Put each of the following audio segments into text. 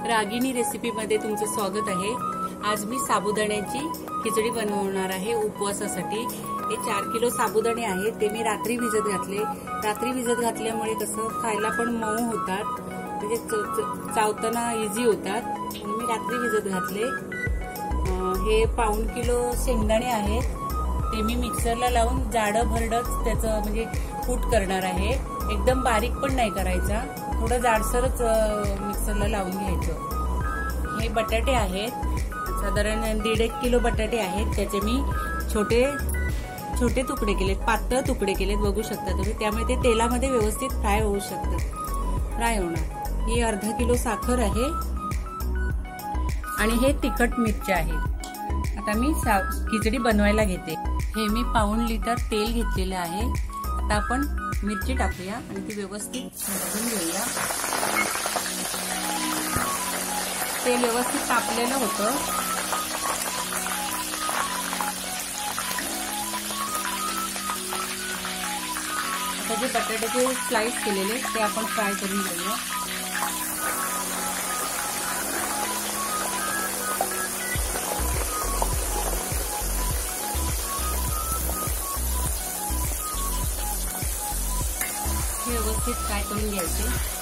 रागिनी रेसिपीमध्ये तुमचं स्वागत आहे। आज मी साबुदाण्याची खिचडी बनवणार आहे उपवासासाठी। हे 4 किलो साबुदाणे आहेत, ते मी रात्री भिजत घातले। रात्री भिजत घातल्यामुळे कसं खायला पण मऊ होतात, म्हणजे चावताना इझी होतात, म्हणून मी रात्री भिजत घातले। हे 1.5 किलो शेंगदाणे आहेत, ते मी मिक्सरला लावून जाडं भरडच त्याचं म्हणजे कूट करणार आहे। एकदम बारीक पण नाही करायचा, थोडं जाडसरच मिक्सरला लावून घ्यायचं। हे बटाटे आहेत, साधारण 1.5 किलो बटाटे आहेत, त्याचे मी छोटे छोटे तुकडे केलेत, पातळ तुकडे केलेत, बघू शकता तुम्ही। त्यामुळे ते तेलामध्ये व्यवस्थित फ्राय होऊ शकतात, फ्राय होणार। ही अर्धा किलो साखर आहे आणि हे तिखट मिरच्या आहेत। आता मी खिचडी बनवायला घेते। हे मी 1.5 लिटर तेल घेतलेलं आहे। आता आपण मिरची टाकूया आणि ती व्यवस्थित भाजून घेऊया। तेल व्यवस्थित तापलेलं होतं। आता जे बटाट्याचे स्लाइस केलेले ते आपण फ्राय करून घेऊया। व्यवस्थित फ्राय करून घ्यायचे।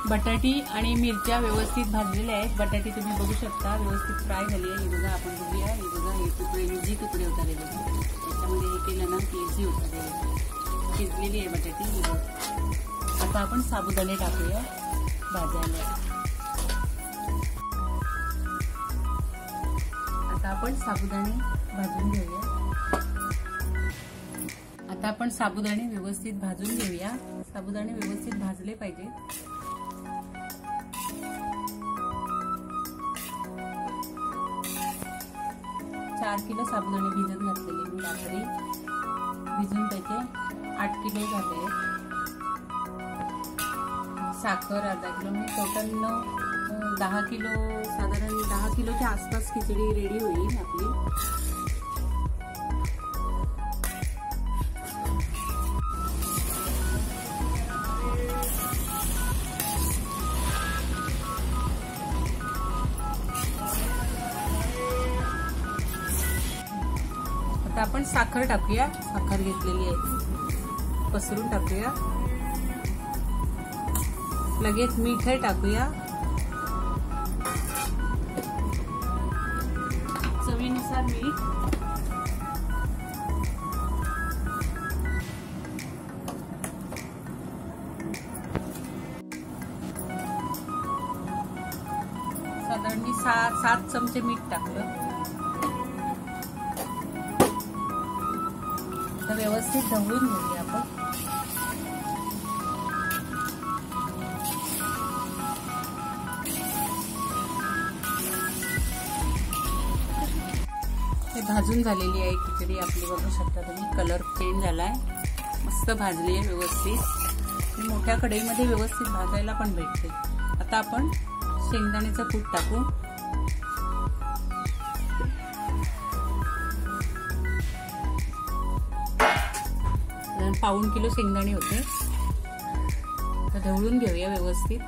बटाटी आणि मिरच्या व्यवस्थित भाजलेल्या आहेत। बटाटी तुम्ही बघू शकता व्यवस्थित फ्राय झाली आहे। हे बघा, आपण बघूया, हे बघा, हे तुकडे इझी तुकडे होतात, हे बघा, त्याच्यामध्ये हे केलं ना की इझी होतात, हे शिजलेली आहे बटाटी। आता आपण साबुदाणे टाकूया भाजायला। आता आपण साबुदाणे भाजून घेऊया। आता आपण साबुदाणे व्यवस्थित भाजून घेऊया। साबुदाणे व्यवस्थित भाजले पाहिजे। चार किलो साबुदाणे भिजत घातलेले मी रात्री, भिजून त्याचे 8 किलो झाले। साखर अर्धा किलो, मी टोटल 10 किलो, साधारण 10 किलोच्या आसपास खिचडी रेडी होईल आपली। आता आपण साखर टाकूया। साखर घेतलेली आहे, पसरून टाकूया। लगेच मीठ टाकूया, चवीनुसार मीठ। साधारण मी 7 चमचे मीठ टाकलं। व्यवस्थित ढवळून घेऊया आपण। हे भाजून झालेली आहे खिचडी आपली, बघू शकता तुम्ही, कलर चेंज झालाय, मस्त भाजली आहे व्यवस्थित। मोठ्या कढईमध्ये व्यवस्थित भाजायला पण भेटते। आता आपण शेंगदाण्याचं कूट टाकू। 1.5 किलो शेंगदाणे होते, तर ढवळून घेऊया व्यवस्थित।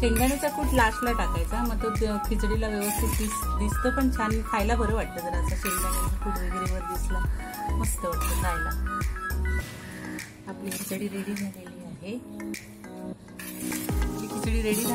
शेंगदाण्याचा कूट लास्टला टाकायचा, मग तो खिचडीला व्यवस्थित दिसतं, पण छान खायला बरं वाटतं। जर असं शेंगदाण्याचा कूट वगैरे वर दिसला मस्त वाटतं खायला। आपली खिचडी रेडी झालेली आहे। खिचडी रेडी